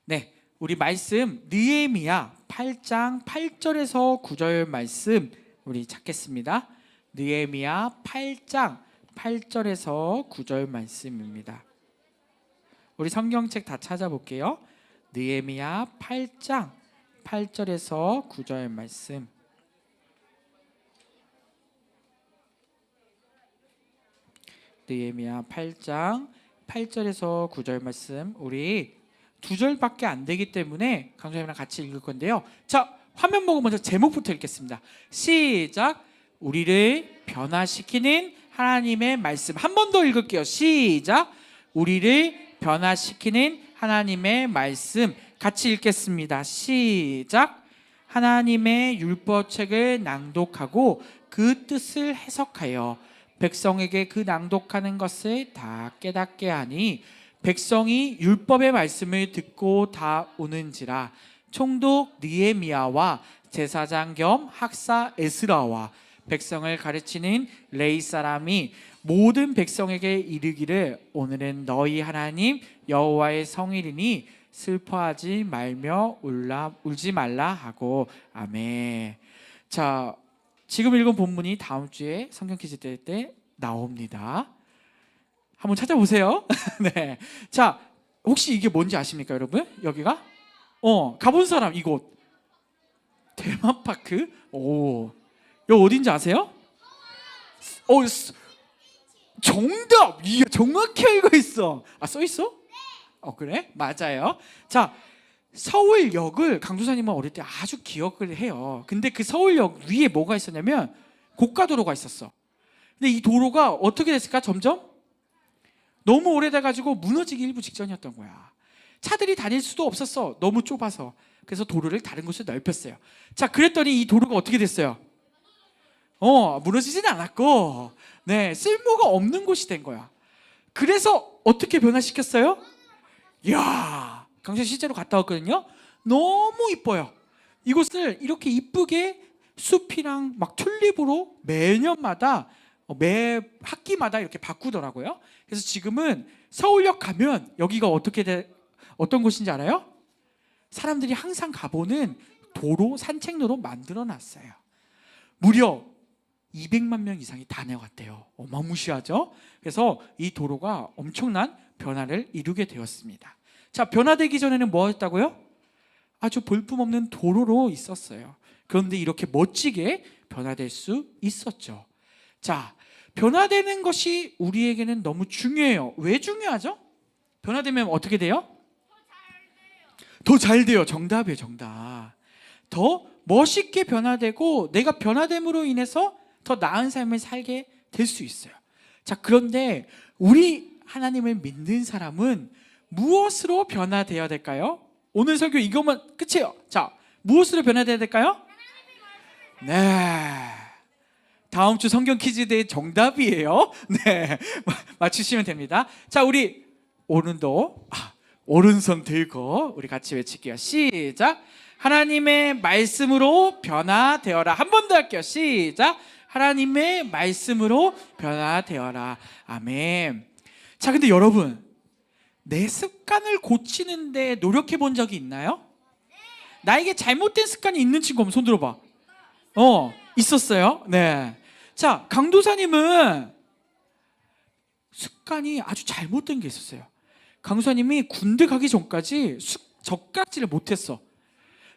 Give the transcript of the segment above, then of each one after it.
네, 우리 말씀 느헤미야 8장 8절에서 9절 말씀 우리 찾겠습니다. 느헤미야 8장 8절에서 9절 말씀입니다. 우리 성경책 다 찾아볼게요. 느헤미야 8장 8절에서 9절 말씀. 느헤미야 8장 8절에서 9절 말씀, 우리 2절밖에 안 되기 때문에 강사님이랑 같이 읽을 건데요. 자, 화면 보고 먼저 제목부터 읽겠습니다. 시작. 우리를 변화시키는 하나님의 말씀. 한 번 더 읽을게요. 시작. 우리를 변화시키는 하나님의 말씀. 같이 읽겠습니다. 시작. 하나님의 율법책을 낭독하고 그 뜻을 해석하여 백성에게 그 낭독하는 것을 다 깨닫게 하니 백성이 율법의 말씀을 듣고 다 오는지라. 총독 느헤미야와 제사장 겸 학사 에스라와 백성을 가르치는 레위 사람이 모든 백성에게 이르기를 오늘은 너희 하나님 여호와의 성일이니 슬퍼하지 말며 울지 말라 하고. 아멘. 자, 지금 읽은 본문이 다음 주에 성경 퀴즈 때 나옵니다. 한번 찾아보세요. 네. 자, 혹시 이게 뭔지 아십니까, 여러분? 여기가? 가본 사람 이곳. 테마파크? 오. 여기 어딘지 아세요? 정답! 이게 정확히 알고 있어. 써 있어? 그래? 맞아요. 자, 서울역을 강도사님은 어릴 때 아주 기억을 해요. 근데 그 서울역 위에 뭐가 있었냐면 고가도로가 있었어. 근데 이 도로가 어떻게 됐을까? 점점 너무 오래돼가지고 무너지기 일부 직전이었던 거야. 차들이 다닐 수도 없었어. 너무 좁아서. 그래서 도로를 다른 곳에 넓혔어요. 자, 그랬더니 이 도로가 어떻게 됐어요? 무너지진 않았고, 네, 쓸모가 없는 곳이 된 거야. 그래서 어떻게 변화시켰어요? 이야, 강릉 실제로 갔다 왔거든요. 너무 이뻐요. 이곳을 이렇게 이쁘게 숲이랑 막 튤립으로 매년마다 매 학기마다 이렇게 바꾸더라고요. 그래서 지금은 서울역 가면 여기가 어떤 곳인지 알아요? 사람들이 항상 가보는 도로 산책로로 만들어 놨어요. 무려 200만 명 이상이 다녀갔대요. 어마무시하죠? 그래서 이 도로가 엄청난 변화를 이루게 되었습니다. 자, 변화되기 전에는 뭐였다고요? 아주 볼품없는 도로로 있었어요. 그런데 이렇게 멋지게 변화될 수 있었죠. 자, 변화되는 것이 우리에게는 너무 중요해요. 왜 중요하죠? 변화되면 어떻게 돼요? 더 잘 돼요. 정답이에요, 정답. 더 멋있게 변화되고 내가 변화됨으로 인해서 더 나은 삶을 살게 될 수 있어요. 자, 그런데 우리 하나님을 믿는 사람은 무엇으로 변화되어야 될까요? 오늘 설교 이것만 끝이에요. 자, 무엇으로 변화되어야 될까요? 네, 다음 주 성경 퀴즈 대회 정답이에요. 네, 맞추시면 됩니다. 자, 우리 오른손 들고 우리 같이 외칠게요. 시작. 하나님의 말씀으로 변화되어라. 한 번 더 할게요. 시작. 하나님의 말씀으로 변화되어라. 아멘. 자, 근데 여러분, 내 습관을 고치는데 노력해 본 적이 있나요? 나에게 잘못된 습관이 있는 친구 한번 손 들어봐. 있었어요? 네. 자, 강도사님은 습관이 아주 잘못된 게 있었어요. 강도사님이 군대 가기 전까지 젓가락질을 못했어.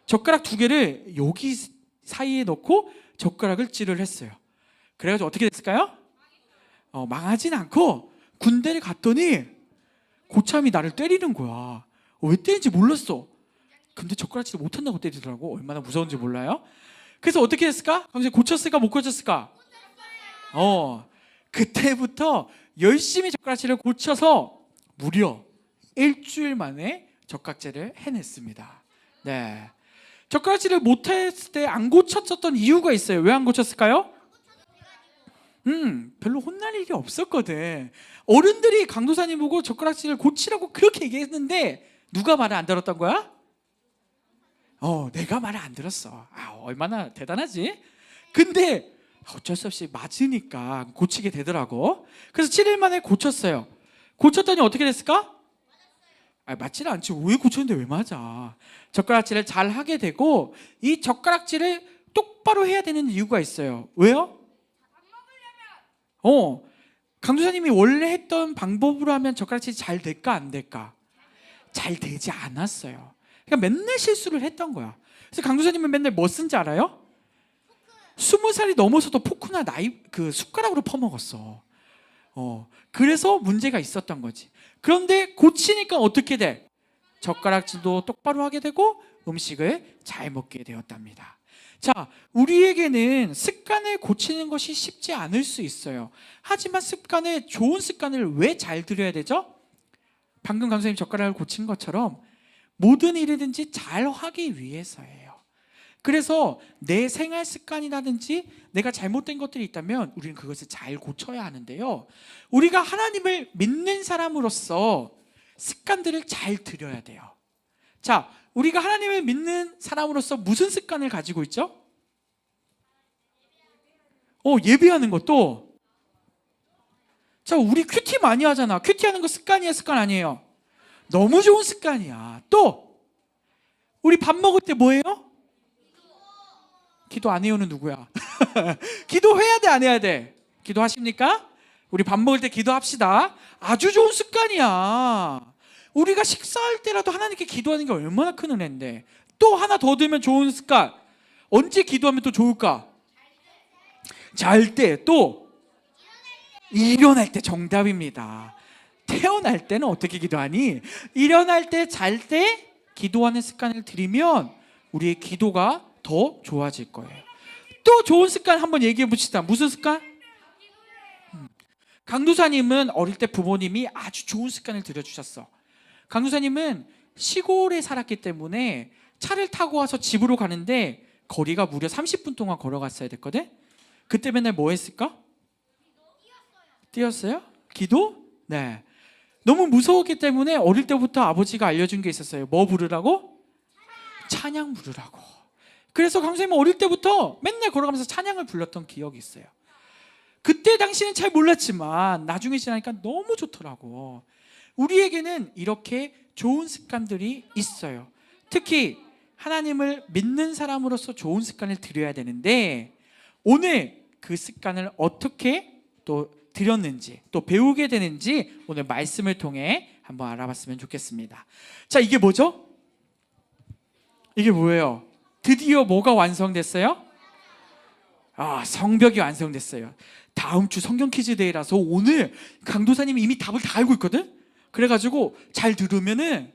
젓가락 2개를 여기 사이에 넣고 젓가락을 찌를 했어요. 그래가지고 어떻게 됐을까요? 망하진 않고 군대를 갔더니 고참이 나를 때리는 거야. 왜 때리는지 몰랐어. 근데 젓가락질을 못한다고 때리더라고. 얼마나 무서운지 몰라요? 그래서 어떻게 했을까? 강도사님 고쳤을까 못 고쳤을까? 그때부터 열심히 젓가락질을 고쳐서 무려 일주일 만에 젓가락질을 해냈습니다. 네. 젓가락질을 못했을 때 안 고쳤었던 이유가 있어요. 왜 안 고쳤을까요? 별로 혼날 일이 없었거든. 어른들이 강도사님 보고 젓가락질을 고치라고 그렇게 얘기했는데 누가 말을 안 들었던 거야? 내가 말을 안 들었어. 얼마나 대단하지? 근데 어쩔 수 없이 맞으니까 고치게 되더라고. 그래서 7일 만에 고쳤어요. 고쳤더니 어떻게 됐을까? 맞지는 않지. 왜 고쳤는데 왜 맞아? 젓가락질을 잘 하게 되고 이 젓가락질을 똑바로 해야 되는 이유가 있어요. 왜요? 강도사님이 원래 했던 방법으로 하면 젓가락질이 잘 될까 안 될까? 잘 되지 않았어요. 그러니까 맨날 실수를 했던 거야. 그래서 강도사님은 맨날 뭐 쓴지 알아요? 20살이 넘어서도 포크나 그 숟가락으로 퍼먹었어. 그래서 문제가 있었던 거지. 그런데 고치니까 어떻게 돼? 젓가락질도 똑바로 하게 되고 음식을 잘 먹게 되었답니다. 자, 우리에게는 습관을 고치는 것이 쉽지 않을 수 있어요. 하지만 좋은 습관을 왜 잘 들여야 되죠? 방금 강사님 젓가락을 고친 것처럼 모든 일이든지 잘 하기 위해서예요. 그래서 내 생활 습관이라든지 내가 잘못된 것들이 있다면 우리는 그것을 잘 고쳐야 하는데요. 우리가 하나님을 믿는 사람으로서 습관들을 잘 들여야 돼요. 자, 우리가 하나님을 믿는 사람으로서 무슨 습관을 가지고 있죠? 예배하는 것도. 자, 우리 큐티 많이 하잖아. 큐티하는 거 습관이야, 습관 아니에요? 너무 좋은 습관이야. 또 우리 밥 먹을 때 뭐예요? 기도 안 해요는 누구야? 기도해야 돼, 안 해야 돼? 기도하십니까? 우리 밥 먹을 때 기도합시다. 아주 좋은 습관이야. 우리가 식사할 때라도 하나님께 기도하는 게 얼마나 큰 은혜인데. 또 하나 더 들면 좋은 습관. 언제 기도하면 또 좋을까? 잘 때. 또 일어날 때. 정답입니다. 태어날 때는 어떻게 기도하니? 일어날 때, 잘 때 기도하는 습관을 들이면 우리의 기도가 더 좋아질 거예요. 또 좋은 습관 한번 얘기해 봅시다. 무슨 습관? 강도사님은 어릴 때 부모님이 아주 좋은 습관을 들여주셨어. 강도사님은 시골에 살았기 때문에 차를 타고 와서 집으로 가는데 거리가 무려 30분 동안 걸어갔어야 됐거든. 그때 맨날 뭐 했을까? 뛰었어요? 기도? 네. 너무 무서웠기 때문에 어릴 때부터 아버지가 알려준 게 있었어요. 뭐 부르라고? 찬양 부르라고. 그래서 강도사님은 어릴 때부터 맨날 걸어가면서 찬양을 불렀던 기억이 있어요. 그때 당시는 잘 몰랐지만 나중에 지나니까 너무 좋더라고. 우리에게는 이렇게 좋은 습관들이 있어요. 특히 하나님을 믿는 사람으로서 좋은 습관을 들여야 되는데 오늘 그 습관을 어떻게 또 들였는지 또 배우게 되는지 오늘 말씀을 통해 한번 알아봤으면 좋겠습니다. 자, 이게 뭐죠? 이게 뭐예요? 드디어 뭐가 완성됐어요? 성벽이 완성됐어요. 다음 주 성경 퀴즈 데이라서 오늘 강도사님이 이미 답을 다 알고 있거든? 그래가지고 잘 들으면은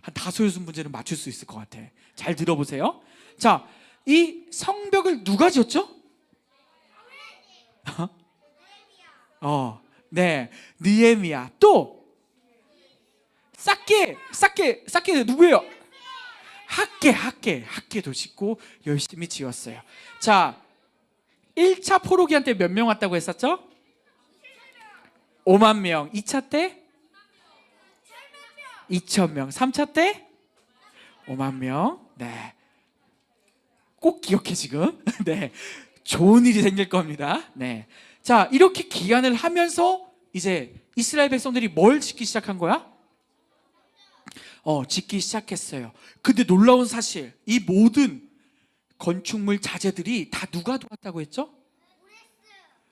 한 5-6 문제는 맞출 수 있을 것 같아. 잘 들어보세요. 자, 이 성벽을 누가 지었죠? 네, 느헤미야. 또 싹게 누구예요? 학계도 짓고 열심히 지었어요. 자, 1차 포로기한 때 몇 명 왔다고 했었죠? 5만 명. 2차 때? 2,000명. 3차 때? 5만 명. 네. 꼭 기억해 지금. 네. 좋은 일이 생길 겁니다. 네. 자, 이렇게 기한을 하면서 이제 이스라엘 백성들이 뭘 짓기 시작한 거야? 짓기 시작했어요. 근데 놀라운 사실, 이 모든 건축물 자재들이 다 누가 도왔다고 했죠?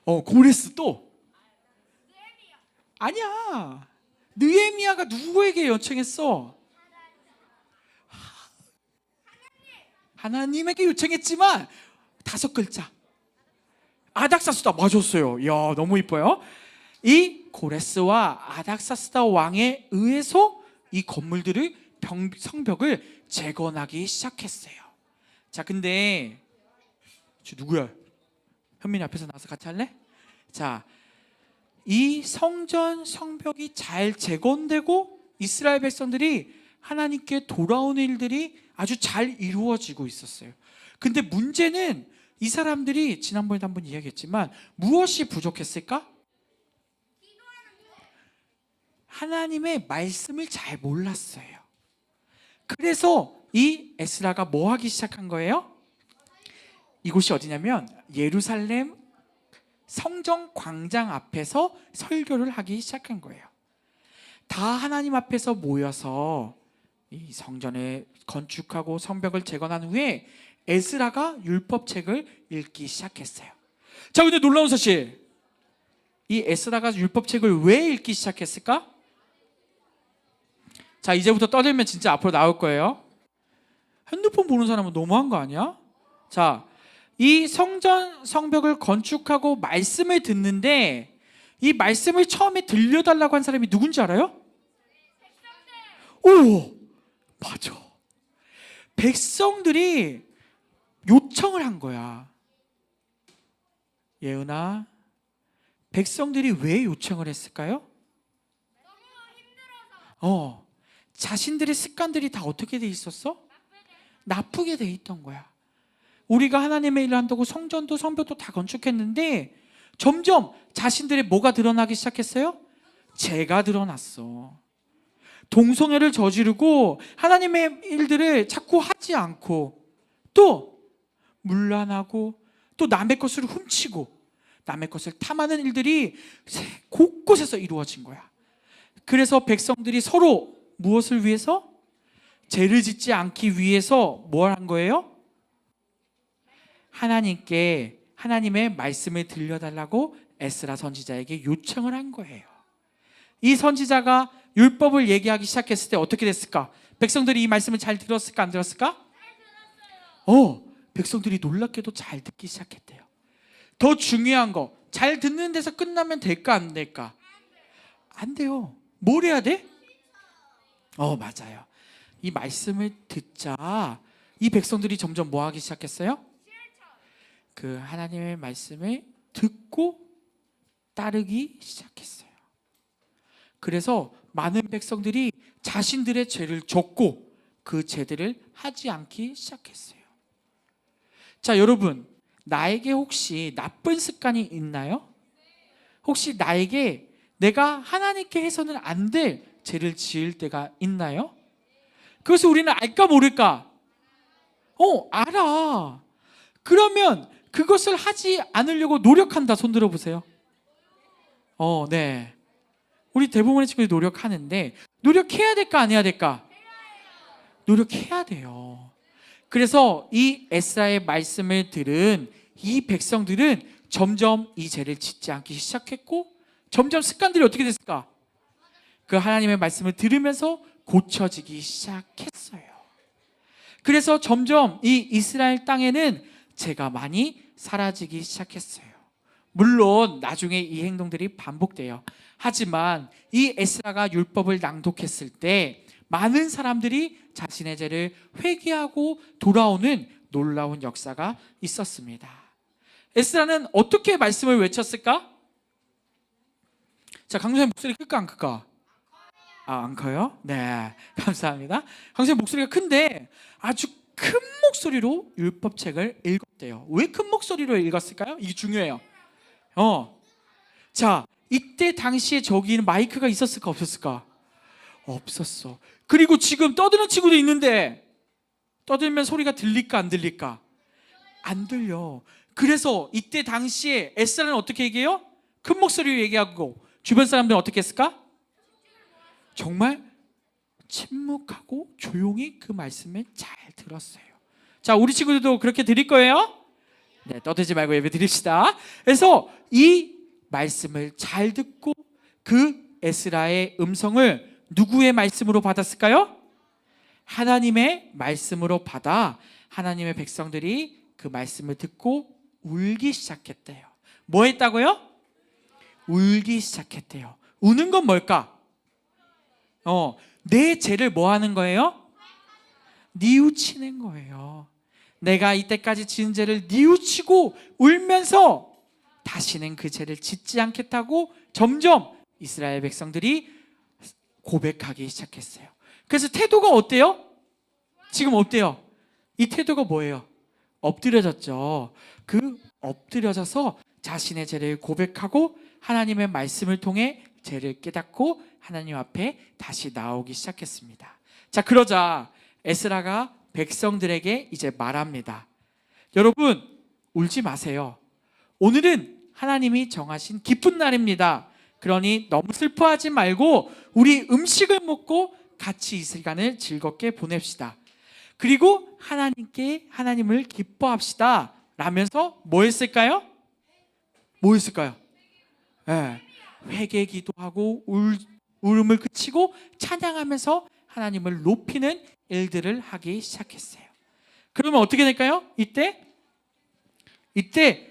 고레스. 또 아니야. 느헤미야가 누구에게 요청했어? 하나님에게 요청했지만 5글자. 아닥사스다. 맞았어요. 이야, 너무 이뻐요. 이 고레스와 아닥사스다 왕에 의해서 이 건물들을 성벽을 재건하기 시작했어요. 자, 근데 저 누구야? 현민이 앞에서 나와서 같이 할래? 자, 이 성벽이 잘 재건되고 이스라엘 백성들이 하나님께 돌아오는 일들이 아주 잘 이루어지고 있었어요. 근데 문제는 이 사람들이 지난번에도 한번 이야기했지만 무엇이 부족했을까? 하나님의 말씀을 잘 몰랐어요. 그래서 이 에스라가 뭐 하기 시작한 거예요? 이곳이 어디냐면 예루살렘 성정 광장 앞에서 설교를 하기 시작한 거예요. 다 하나님 앞에서 모여서 이 성전을 건축하고 성벽을 재건한 후에 에스라가 율법책을 읽기 시작했어요. 자, 근데 놀라운 사실, 이 에스라가 율법책을 왜 읽기 시작했을까? 자, 이제부터 떠들면 진짜 앞으로 나올 거예요. 핸드폰 보는 사람은 너무한 거 아니야? 자, 이 성전 성벽을 건축하고 말씀을 듣는데 이 말씀을 처음에 들려달라고 한 사람이 누군지 알아요? 오, 맞아. 백성들이 요청을 한 거야. 예은아, 백성들이 왜 요청을 했을까요? 자신들의 습관들이 다 어떻게 돼 있었어? 나쁘게 돼 있던 거야. 우리가 하나님의 일을 한다고 성전도 성벽도 다 건축했는데 점점 자신들의 뭐가 드러나기 시작했어요? 죄가 드러났어. 동성애를 저지르고 하나님의 일들을 자꾸 하지 않고 또 문란하고 또 남의 것을 훔치고 남의 것을 탐하는 일들이 곳곳에서 이루어진 거야. 그래서 백성들이 서로 무엇을 위해서? 죄를 짓지 않기 위해서 뭘 한 거예요? 하나님께 하나님의 말씀을 들려달라고 에스라 선지자에게 요청을 한 거예요. 이 선지자가 율법을 얘기하기 시작했을 때 어떻게 됐을까? 백성들이 이 말씀을 잘 들었을까 안 들었을까? 백성들이 놀랍게도 잘 듣기 시작했대요. 더 중요한 거, 잘 듣는 데서 끝나면 될까 안 될까? 안 돼요. 뭘 해야 돼? 맞아요. 이 말씀을 듣자 이 백성들이 점점 뭐 하기 시작했어요? 그 하나님의 말씀을 듣고 따르기 시작했어요. 그래서 많은 백성들이 자신들의 죄를 졌고 그 죄들을 하지 않기 시작했어요. 자, 여러분, 나에게 혹시 나쁜 습관이 있나요? 혹시 나에게 내가 하나님께 해서는 안 될 죄를 지을 때가 있나요? 그것을 우리는 알까 모를까? 알아. 그러면 그것을 하지 않으려고 노력한다. 손 들어보세요. 네. 우리 대부분의 친구들이 노력하는데 노력해야 될까 안 해야 될까? 노력해야 돼요. 그래서 이 에스라의 말씀을 들은 이 백성들은 점점 이 죄를 짓지 않기 시작했고 점점 습관들이 어떻게 됐을까? 그 하나님의 말씀을 들으면서 고쳐지기 시작했어요. 그래서 점점 이 이스라엘 땅에는 죄가 많이 사라지기 시작했어요. 물론 나중에 이 행동들이 반복돼요. 하지만 이 에스라가 율법을 낭독했을 때 많은 사람들이 자신의 죄를 회개하고 돌아오는 놀라운 역사가 있었습니다. 에스라는 어떻게 말씀을 외쳤을까? 자, 강수님 목소리 클까 안 클까? 안 커요? 네, 감사합니다. 강수님 목소리가 큰데 아주 큰 목소리로 율법책을 읽었대요. 왜 큰 목소리로 읽었을까요? 이게 중요해요. 자, 이때 당시에 저기는 마이크가 있었을까 없었을까? 없었어. 그리고 지금 떠드는 친구도 있는데 떠들면 소리가 들릴까 안 들릴까? 안 들려. 그래서 이때 당시에 에스라는 어떻게 얘기해요? 큰 목소리로 얘기하고 주변 사람들은 어떻게 했을까? 정말 침묵하고 조용히 그 말씀을 잘 들었어요. 자, 우리 친구들도 그렇게 드릴 거예요? 네, 떠들지 말고 예배 드립시다. 그래서 이 말씀을 잘 듣고 그 에스라의 음성을 누구의 말씀으로 받았을까요? 하나님의 말씀으로 받아 하나님의 백성들이 그 말씀을 듣고 울기 시작했대요. 뭐 했다고요? 울기 시작했대요. 우는 건 뭘까? 내 죄를 뭐 하는 거예요? 뉘우치는 거예요. 내가 이때까지 지은 죄를 뉘우치고 울면서 다시는 그 죄를 짓지 않겠다고 점점 이스라엘 백성들이 고백하기 시작했어요. 그래서 태도가 어때요? 지금 어때요? 이 태도가 뭐예요? 엎드려졌죠. 그 엎드려져서 자신의 죄를 고백하고 하나님의 말씀을 통해 죄를 깨닫고 하나님 앞에 다시 나오기 시작했습니다. 자, 그러자 에스라가 백성들에게 이제 말합니다. 여러분, 울지 마세요. 오늘은 하나님이 정하신 기쁜 날입니다. 그러니 너무 슬퍼하지 말고 우리 음식을 먹고 같이 이 시간을 즐겁게 보냅시다. 그리고 하나님을 기뻐합시다 라면서 뭐 했을까요? 뭐 했을까요? 네. 회개 기도하고 울음을 그치고 찬양하면서 하나님을 높이는 일들을 하기 시작했어요. 그러면 어떻게 될까요? 이때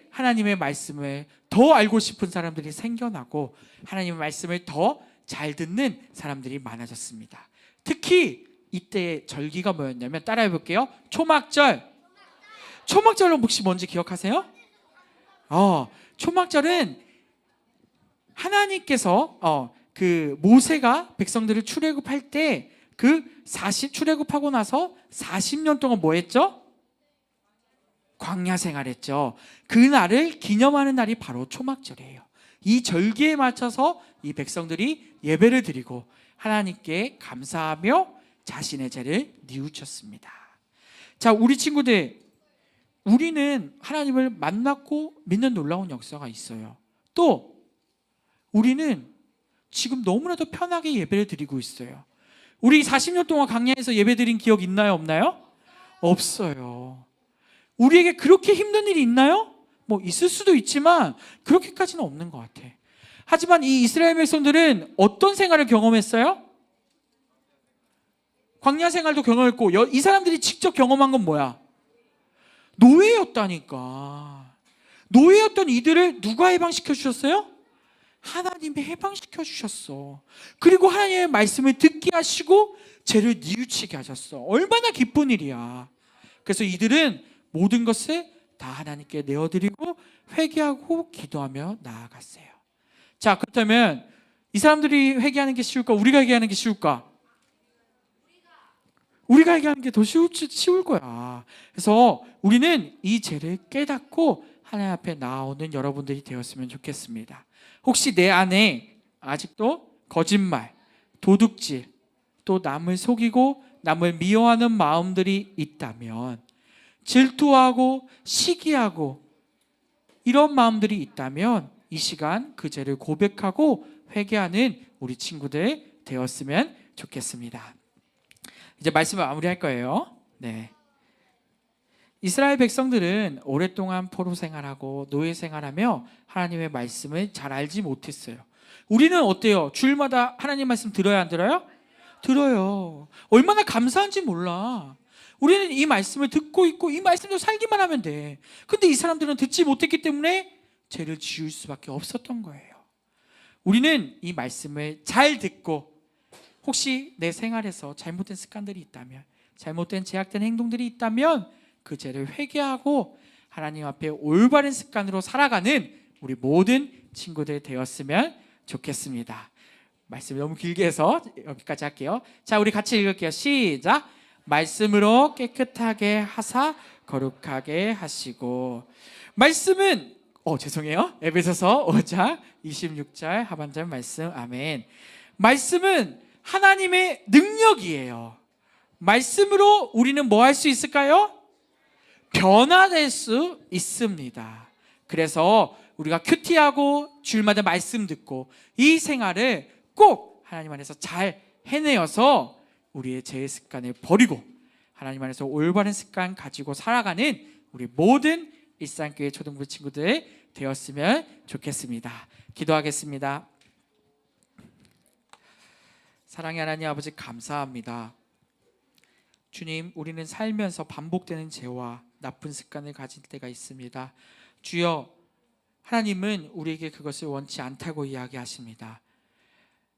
하나님의 말씀을 더 알고 싶은 사람들이 생겨나고 하나님의 말씀을 더 잘 듣는 사람들이 많아졌습니다. 특히 이때의 절기가 뭐였냐면 따라해 볼게요. 초막절. 초막절은 혹시 뭔지 기억하세요? 초막절은 하나님께서 그 모세가 백성들을 출애굽할 때 출애굽하고 나서 40년 동안 뭐 했죠? 광야 생활했죠. 그 날을 기념하는 날이 바로 초막절이에요. 이 절기에 맞춰서 이 백성들이 예배를 드리고 하나님께 감사하며 자신의 죄를 뉘우쳤습니다. 자, 우리 친구들, 우리는 하나님을 만났고 믿는 놀라운 역사가 있어요. 또 우리는 지금 너무나도 편하게 예배를 드리고 있어요. 우리 40년 동안 광야에서 예배 드린 기억 있나요? 없나요? 없어요. 우리에게 그렇게 힘든 일이 있나요? 뭐 있을 수도 있지만 그렇게까지는 없는 것 같아. 하지만 이 이스라엘 백성들은 어떤 생활을 경험했어요? 광야 생활도 경험했고 이 사람들이 직접 경험한 건 뭐야? 노예였다니까. 노예였던 이들을 누가 해방시켜 주셨어요? 하나님이 해방시켜 주셨어. 그리고 하나님의 말씀을 듣게 하시고 죄를 뉘우치게 하셨어. 얼마나 기쁜 일이야. 그래서 이들은 모든 것을 다 하나님께 내어드리고 회개하고 기도하며 나아갔어요. 자, 그렇다면 이 사람들이 회개하는 게 쉬울까? 우리가 회개하는 게 쉬울까? 우리가 회개하는 게 더 쉬울 거야. 그래서 우리는 이 죄를 깨닫고 하나님 앞에 나오는 여러분들이 되었으면 좋겠습니다. 혹시 내 안에 아직도 거짓말, 도둑질, 또 남을 속이고 남을 미워하는 마음들이 있다면, 질투하고 시기하고 이런 마음들이 있다면 이 시간 그 죄를 고백하고 회개하는 우리 친구들 되었으면 좋겠습니다. 이제 말씀을 마무리할 거예요. 네. 이스라엘 백성들은 오랫동안 포로 생활하고 노예 생활하며 하나님의 말씀을 잘 알지 못했어요. 우리는 어때요? 주일마다 하나님 말씀 들어야 안 들어요? 들어요. 얼마나 감사한지 몰라. 우리는 이 말씀을 듣고 있고 이 말씀대로 살기만 하면 돼. 근데 이 사람들은 듣지 못했기 때문에 죄를 지을 수밖에 없었던 거예요. 우리는 이 말씀을 잘 듣고 혹시 내 생활에서 잘못된 습관들이 있다면, 잘못된 제약된 행동들이 있다면 그 죄를 회개하고 하나님 앞에 올바른 습관으로 살아가는 우리 모든 친구들 되었으면 좋겠습니다. 말씀 너무 길게 해서 여기까지 할게요. 자, 우리 같이 읽을게요. 시작. 말씀으로 깨끗하게 하사 거룩하게 하시고. 말씀은 죄송해요. 에베소서 5장 26절 하반절 말씀. 아멘. 말씀은 하나님의 능력이에요. 말씀으로 우리는 뭐 할 수 있을까요? 변화될 수 있습니다. 그래서 우리가 큐티하고 주일마다 말씀 듣고 이 생활을 꼭 하나님 안에서 잘 해내어서 우리의 죄의 습관을 버리고 하나님 안에서 올바른 습관 가지고 살아가는 우리 모든 일산교회 초등부 친구들 되었으면 좋겠습니다. 기도하겠습니다. 사랑의 하나님 아버지, 감사합니다. 주님, 우리는 살면서 반복되는 죄와 나쁜 습관을 가질 때가 있습니다. 주여, 하나님은 우리에게 그것을 원치 않다고 이야기하십니다.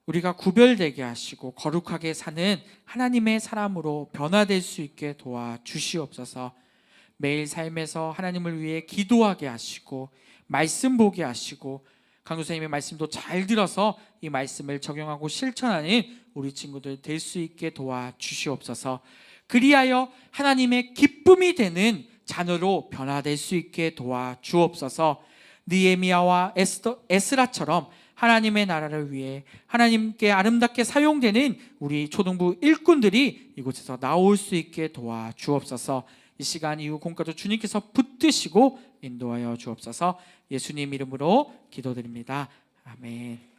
우리가 구별되게 하시고 거룩하게 사는 하나님의 사람으로 변화될 수 있게 도와주시옵소서. 매일 삶에서 하나님을 위해 기도하게 하시고 말씀 보게 하시고 강도사님의 말씀도 잘 들어서 이 말씀을 적용하고 실천하는 우리 친구들 될 수 있게 도와주시옵소서. 그리하여 하나님의 기쁨이 되는 자녀로 변화될 수 있게 도와주옵소서. 느헤미야와 에스라처럼 하나님의 나라를 위해 하나님께 아름답게 사용되는 우리 초등부 일꾼들이 이곳에서 나올 수 있게 도와주옵소서. 이 시간 이후 공과도 주님께서 붙드시고 인도하여 주옵소서. 예수님 이름으로 기도드립니다. 아멘.